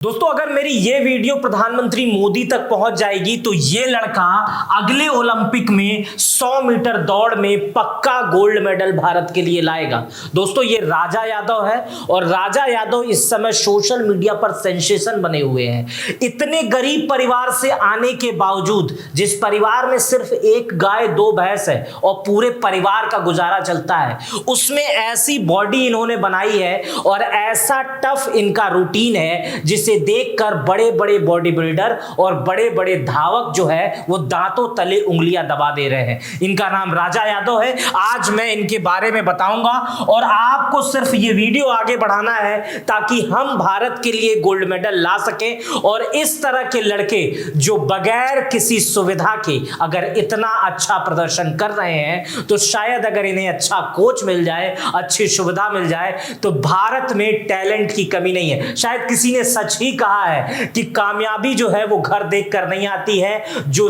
दोस्तों अगर मेरी ये वीडियो प्रधानमंत्री मोदी तक पहुंच जाएगी तो ये लड़का अगले ओलंपिक में 100 मीटर दौड़ में पक्का गोल्ड मेडल भारत के लिए लाएगा। दोस्तों ये राजा यादव है और राजा यादव इस समय सोशल मीडिया पर सेंसेशन बने हुए हैं। इतने गरीब परिवार से आने के बावजूद, जिस परिवार में सिर्फ एक गाय दो भैंस है और पूरे परिवार का गुजारा चलता है, उसमें ऐसी बॉडी इन्होंने बनाई है और ऐसा टफ इनका रूटीन है जिसे देखकर बड़े बड़े बॉडी बिल्डर और बड़े बड़े धावक जो है वो दांतों तले उंगलियां दबा दे रहे हैं। इनका नाम राजा यादव है। आज मैं इनके बारे में बताऊंगा और आपको सिर्फ ये वीडियो आगे बढ़ाना है ताकि हम भारत के लिए गोल्ड मेडल ला सकें। और इस तरह के लड़के जो बगैर किसी सुविधा के अगर इतना अच्छा प्रदर्शन कर रहे हैं तो शायद अगर इन्हें अच्छा कोच मिल जाए, अच्छी सुविधा मिल जाए तो भारत में टैलेंट की कमी नहीं है। शायद किसी ने सच ही कहा है कि कामयाबी जो है वो घर देखकर नहीं आती है, जो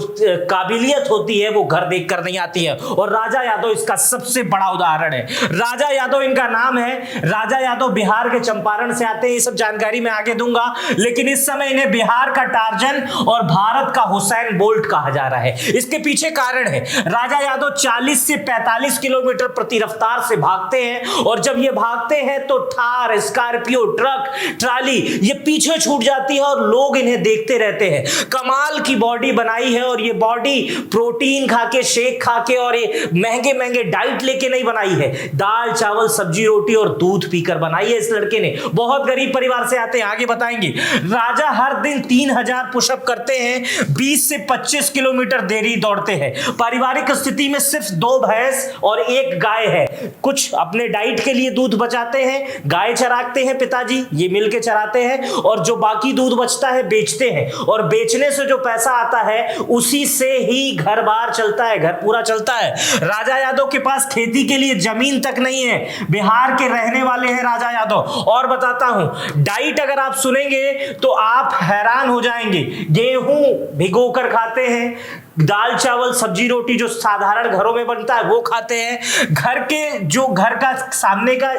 काबिलियत होती है वो घर देखकर नहीं आती है। और राजा यादव इसका सबसे बड़ा उदाहरण है। राजा यादव इनका नाम है। राजा यादव बिहार के चंपारण से आते हैं। ये सब जानकारी मैं आगे दूंगा, लेकिन इस समय इन्हें बिहार का टार्जन और भारत का हुसैन बोल्ट कहा जा रहा है। इसके पीछे कारण है, राजा यादव 40 से 45 किलोमीटर प्रति रफ्तार से भागते हैं और जब ये भागते हैं तो थार, स्कॉर्पियो, ट्रक, ट्राली ये पीछे छूट जाती है और लोग इन्हें देखते रहते हैं। कमाल की बॉडी बनाई है और ये बॉडी प्रोटीन खाके, शेक खाके और ये महंगे महंगे डाइट लेके नहीं बनाई है। दाल चावल सब्जी रोटी और दूध पीकर बनाई है इस लड़के ने। बहुत गरीब परिवार से आते हैं, आगे बताएंगे। राजा हर दिन 3000 पुशअप करते हैं, 20 से 25 किलोमीटर देरी दौड़ते हैं। पारिवारिक स्थिति में सिर्फ 2 भैंस और 1 गाय है। कुछ अपने डाइट के लिए दूध बचाते हैं, गाय चराते हैं पिताजी, ये मिलके चराते हैं और जो बाकी दूध बचता है बेचते हैं और बेचने से जो पैसा आता है उसी से ही घर बार चलता है, घर पूरा चलता है। राजा यादव के पास खेती के लिए जमीन तक नहीं है। बिहार के रहने वाले हैं राजा यादव। और बताता हूं, डाइट अगर आप सुनेंगे तो आप हैरान हो जाएंगे। गेहूं भिगोकर खाते हैं, दाल चावल सब्जी रोटी जो साधारण घरों में बनता है वो खाते हैं। घर का सामने का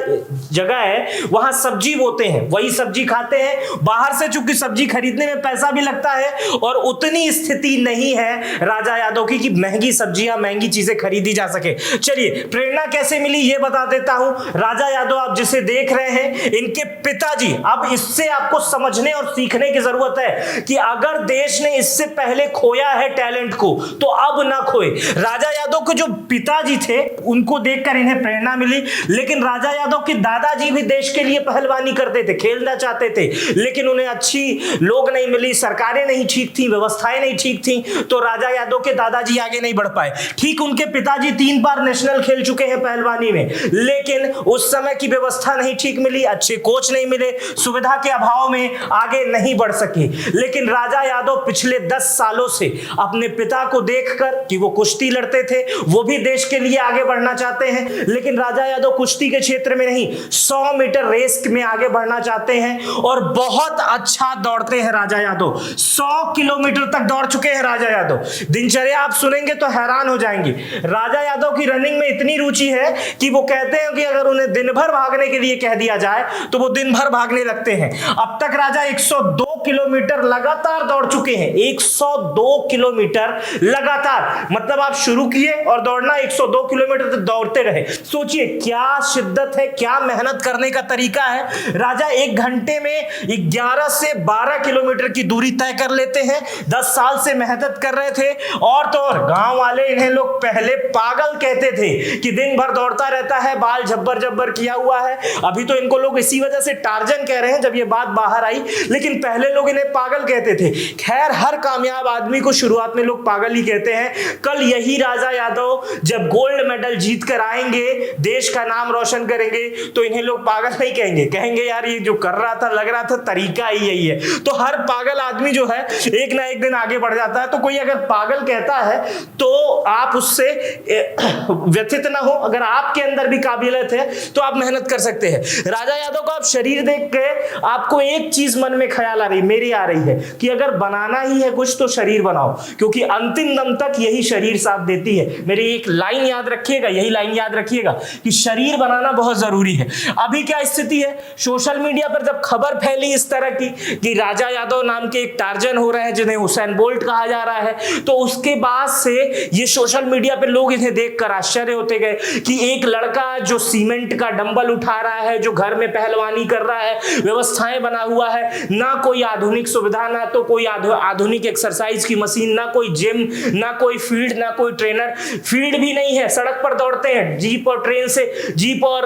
जगह है वहां सब्जी बोते हैं, वही सब्जी खाते हैं। बाहर से चूंकि सब्जी खरीदने में पैसा भी लगता है और उतनी स्थिति नहीं है राजा यादव की कि महंगी सब्जियां, महंगी चीजें खरीदी जा सके। चलिए प्रेरणा कैसे मिली ये बता देता हूं। राजा यादव आप जिसे देख रहे हैं, इनके पिताजी, अब इससे आपको समझने और सीखने की जरूरत है कि अगर देश ने इससे पहले खोया है टैलेंट को तो अब ना खोए। राजा यादव के जो पिताजी थे उनको देखकर इन्हें प्रेरणा मिली, लेकिन राजा यादव के दादाजी भी देश के लिए पहलवानी करते थे, खेलना चाहते थे, लेकिन उन्हें अच्छी लोग नहीं मिली, सरकारें नहीं ठीक थी, व्यवस्थाएं नहीं ठीक थी, तो राजा यादव के दादाजी आगे नहीं बढ़ पाए। ठीक उनके पिताजी 3 बार नेशनल खेल चुके हैं पहलवानी में, लेकिन उस समय की व्यवस्था नहीं ठीक मिली, अच्छे कोच नहीं मिले, सुविधा के अभाव में आगे नहीं बढ़ सके। लेकिन राजा यादव पिछले 10 सालों से अपने पिता को देखकर कि वो कुश्ती लड़ते थे, वो भी देश के लिए आगे बढ़ना चाहते हैं, लेकिन राजा यादव कुश्ती के क्षेत्र में नहीं, 100 मीटर रेस में आगे बढ़ना चाहते हैं और बहुत अच्छा दौड़ते हैं राजा यादव। 100 किलोमीटर तक दौड़ चुके हैं राजा यादव। दिनचर्या आप सुनेंगे तो हैरान हो जाएंगे। राजा यादव की रनिंग में इतनी रुचि है कि वो कहते हैं कि अगर उन्हें दिन भर भागने के लिए कह दिया जाए तो वो दिन भर भागने लगते हैं। अब तक राजा 102 किलोमीटर लगातार दौड़ चुके हैं। 102 किलोमीटर लगातार, मतलब आप शुरू किए और दौड़ना 102 किलोमीटर तक दौड़ते रहे। सोचिए क्या शिद्दत है, क्या मेहनत करने का तरीका है। राजा 1 घंटे में 11 से 12 किलोमीटर की दूरी तय कर लेते हैं। 10 साल से मेहनत कर रहे थे। और तो और गांव वाले इन्हें लोग पहले पागल कहते थे कि दिन भर दौड़ता रहता है, बाल झब्बर झब्बर किया हुआ है। अभी तो इनको लोग इसी वजह से टार्जन कह रहे हैं जब ये बात बाहर आई, लेकिन पहले लोग इन्हें पागल कहते थे। खैर हर कामयाब आदमी को शुरुआत में लोग पागल ही कहते हैं। कल यही राजा यादव जब गोल्ड मेडल जीत कर आएंगे, देश का नाम रोशन करेंगे, तो इन्हें लोग पागल नहीं कहेंगे, कहेंगे यार ये जो कर रहा था लग रहा था तरीका ही यही है। तो हर पागल आदमी जो है एक ना एक दिन आगे बढ़ जाता है। तो कोई अगर पागल कहता है तो आप उससे व्यथित ना हो। अगर आपके अंदर भी काबिलियत है तो आप मेहनत कर सकते हैं। राजा यादव का आप शरीर देख के आपको एक चीज मन में ख्याल आ रही, मेरी आ रही है कि अगर बनाना ही है कुछ तो शरीर बनाओ, क्योंकि अंतिम दम तक यही शरीर साथ देती है। मेरी एक लाइन याद रखिएगा, यही लाइन याद रखिएगा कि शरीर बनाना बहुत जरूरी है। अभी क्या स्थिति है, सोशल मीडिया पर जब खबर फैली इस तरह की कि राजा यादव नाम के एक टार्जन हो रहे हैं जिन्हें हुसैन बोल्ट कहा जा रहा है, तो उसके बाद से ये सोशल मीडिया पे लोग इन्हें देखकर आश्चर्य होते गए कि एक लड़का जो सीमेंट का डंबल उठा रहा है, जो घर में पहलवानी कर रहा है, व्यवस्थाएं बना हुआ है, ना कोई आधुनिक सुविधा, ना तो कोई आधुनिक एक्सरसाइज की मशीन, ना कोई जिम, ना कोई फील्ड, ना कोई ट्रेनर, फील्ड भी नहीं है, सड़क पर दौड़ते हैं, जीप और ट्रेन से, जीप और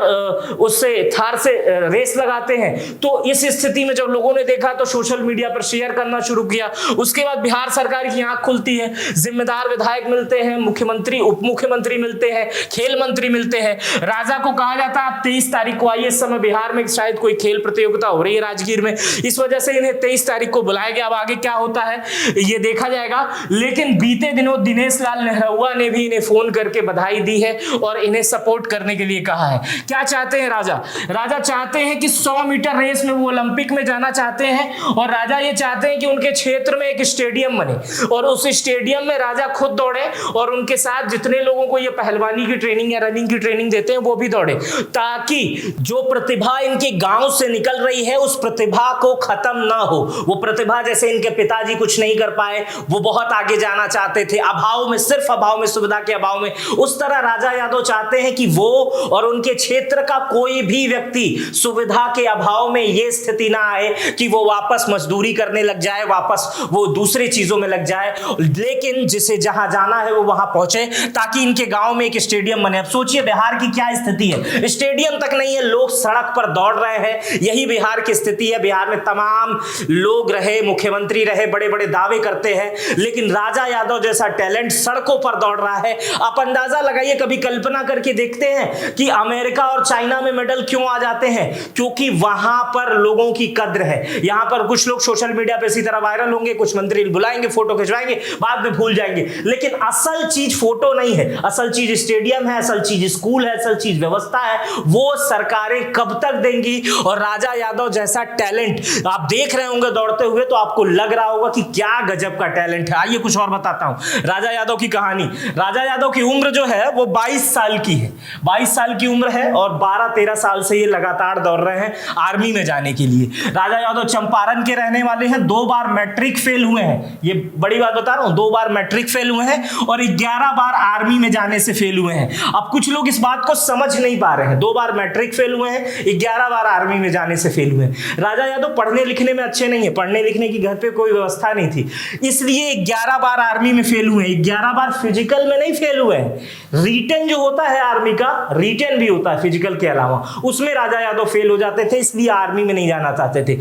उससे थार से रेस लगाते हैं। तो इस स्थिति में जब लोगों ने देखा तो सोशल मीडिया पर शेयर करना शुरू किया। उसके बाद बिहार सरकार की आंख खुलती है, जिम्मेदार विधायक मिलते हैं, मुख्यमंत्री, उप मुख्यमंत्री मिलते हैं, खेल मंत्री मिलते हैं। राजा को कहा जाता है आप 23 तारीख को आइए, इस समय बिहार में शायद कोई खेल प्रतियोगिता हो रही है राजगीर में, इस वजह से इन्हें 23 तारीख को बुलाया गया। अब आगे क्या होता है ये देखा जाएगा। लेकिन बीते दिनों दिनेश लाल नेहरुआ ने भी इन्हें फोन करके बधाई दी है और इन्हें सपोर्ट करने के लिए कहा है। क्या चाहते हैं राजा? राजा चाहते हैं कि 100 मीटर रेस में वो ओलंपिक में जाना चाहते हैं और राजा ये चाहते हैं कि उनके क्षेत्र में एक स्टेडियम बने और उस स्टेडियम में राजा खुद दौड़े और उनके साथ जितने लोगों को ये पहलवानी की ट्रेनिंग या रनिंग की ट्रेनिंग देते हैं वो भी दौड़े, ताकि जो प्रतिभा इनके गांव से निकल रही है उस प्रतिभा को खत्म ना हो। वो प्रतिभा, जैसे इनके पिताजी कुछ नहीं कर पाए, वो बहुत आगे जाना चाहते थे, अभाव में, सिर्फ अभाव में, सुविधा के अभाव में, उस तरह राजा यादव चाहते हैं कि वो और उनके क्षेत्र का कोई भी व्यक्ति सुविधा के अभाव में ये स्थिति ना आए कि वो वापस मजदूरी करने लग जाए, वापस वो दूसरी चीजों में लग जाए, लेकिन जिसे जहां जाना है वो वहां पहुंचे, ताकि इनके गांव में एक स्टेडियम बने। अब सोचिए बिहार की क्या स्थिति है, स्टेडियम तक नहीं है, लोग सड़क पर दौड़ रहे हैं, यही बिहार की स्थिति है। बिहार में तमाम लोग रहे, मुख्यमंत्री रहे, बड़े बड़े दावे करते हैं, लेकिन राजा यादव जैसा टैलेंट सड़कों पर दौड़ रहा है। आप अंदाजा लगाइए, कभी कल्पना करके देखते हैं कि अमेरिका और चाइना में मेडल क्यों आ जाते हैं? क्योंकि वहां पर लोगों की कद्र है। यहां पर कुछ लोग सोशल मीडिया पे इसी तरह वायरल होंगे, कुछ मंत्री बुलाएंगे, फोटो खिंचवाएंगे, बाद में भूल जाएंगे, लेकिन असल चीज फोटो नहीं है, असल चीज स्टेडियम है, असल चीज स्कूल है, असल चीज व्यवस्था है। वो सरकारें कब तक देंगी? और राजा यादव जैसा टैलेंट आप देख रहे होंगे दौड़ते हुए, तो आपको लग रहा होगा कि क्या गजब का टैलेंट है। आइए कुछ और बताता हूं राजा यादव की कहानी। राजा यादव की उम्र जो है वो 22 साल की है, 22 साल की उम्र है और 12-13 साल से ये लगातार दौड़ रहे हैं आर्मी में जाने के लिए। राजा यादव चंपारण के रहने वाले हैं, 2 बार मैट्रिक फेल हुए हैं, ये बड़ी बात बता रहा हूं, 2 बार मैट्रिक फेल हुए हैं और 11 बार आर्मी में जाने से फेल हुए हैं। अब कुछ लोग इस बात को समझ नहीं पा रहे हैं, 2 बार मैट्रिक फेल हुए हैं, 11 बार आर्मी में जाने से फेल हुए हैं। राजा यादव पढ़ने लिखने में अच्छे नहीं है, पढ़ने लिखने की घर पे कोई व्यवस्था नहीं थी, इसलिए 11 बार आर्मी में फेल हुए हैं। 11 बार फिजिकल में नहीं फेल हुए हैं, रिटन जो होता है आर्मी का, रिटन भी होता है फिजिकल के अलावा, उसमें राजा यादव फेल हो जाते थे, इसलिए आर्मी में नहीं जाना चाहते थे,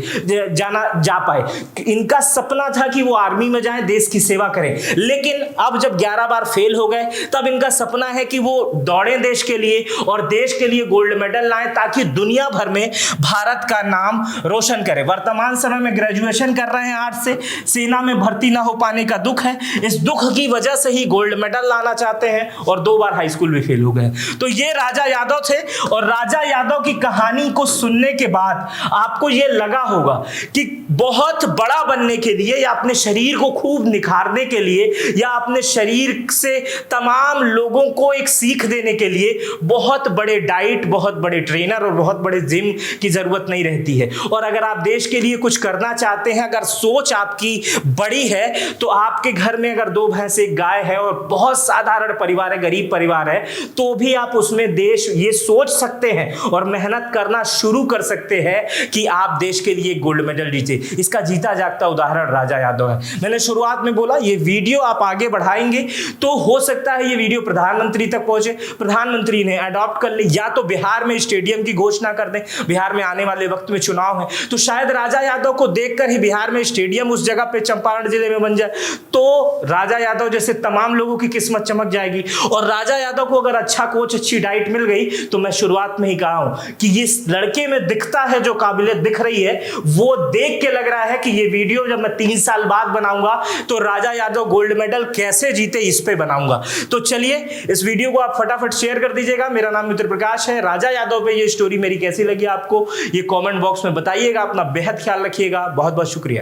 जा पाए। इनका सपना था कि वो आर्मी में जाएं, देश की सेवा करें, लेकिन अब जब 11 बार फेल हो गए तब इनका सपना है कि वो दौड़ें देश के लिए और देश के लिए गोल्ड मेडल लाएं, ताकि दुनिया भर में भारत का नाम रोशन करें। वर्तमान समय में ग्रेजुएशन कर रहे हैं आर्ट्स से, सेना में भर्ती ना हो पाने का दुख है, इस दुख की वजह से ही गोल्ड मेडल लाना चाहते हैं और 2 बार हाई स्कूल भी फेल हो गए। तो ये राजा यादव थे और राजा यादव की कहानी को सुनने के बाद आपको ये लगा होगा कि बहुत बड़ा बनने के लिए या अपने शरीर को खूब निखारने के लिए या अपने शरीर से तमाम लोगों को एक सीख देने के लिए बहुत बड़े डाइट, बहुत बड़े ट्रेनर और बहुत बड़े जिम की जरूरत नहीं रहती है। और अगर आप देश के लिए कुछ करना चाहते हैं, अगर सोच आपकी बड़ी है, तो आपके घर में अगर 2 भैंस एक गाय है और बहुत साधारण परिवार है, गरीब परिवार है, तो भी आप उसमें देश ये सोच सकते हैं और मेहनत करना शुरू कर सकते हैं कि आप देश के लिए गोल्ड मेडल जीते। इसका जीता जागता उदाहरण राजा यादव है। मैंने शुरुआत में बोला ये वीडियो आप आगे बढ़ाएंगे तो हो सकता है ये वीडियो प्रधानमंत्री तक पहुंचे, प्रधानमंत्री ने अडॉप्ट कर ले, या तो बिहार में स्टेडियम की घोषणा कर दें। बिहार में आने वाले वक्त में चुनाव है, तो शायद राजा यादव को देखकर ही बिहार में स्टेडियम उस जगह पे चंपारण जिले में बन जाए, तो राजा यादव जैसे तमाम लोगों की किस्मत चमक जाएगी। और राजा यादव को अगर अच्छा कोच, अच्छी डाइट मिल गई, तो मैं शुरुआत में ही कहा हूं कि इस लड़के में दिखता है, जो काबिलियत दिख रही है, वो देख के लग रहा है कि ये वीडियो जब मैं 3 साल बाद बनाऊंगा तो राजा यादव गोल्ड मेडल कैसे जीते इस पे बनाऊंगा। तो चलिए इस वीडियो को आप फटाफट शेयर कर दीजिएगा। मेरा नाम मित्र प्रकाश है। राजा यादव पे ये स्टोरी मेरी कैसी लगी आपको, ये कमेंट बॉक्स में बताइएगा। अपना बेहद ख्याल रखिएगा। बहुत बहुत शुक्रिया।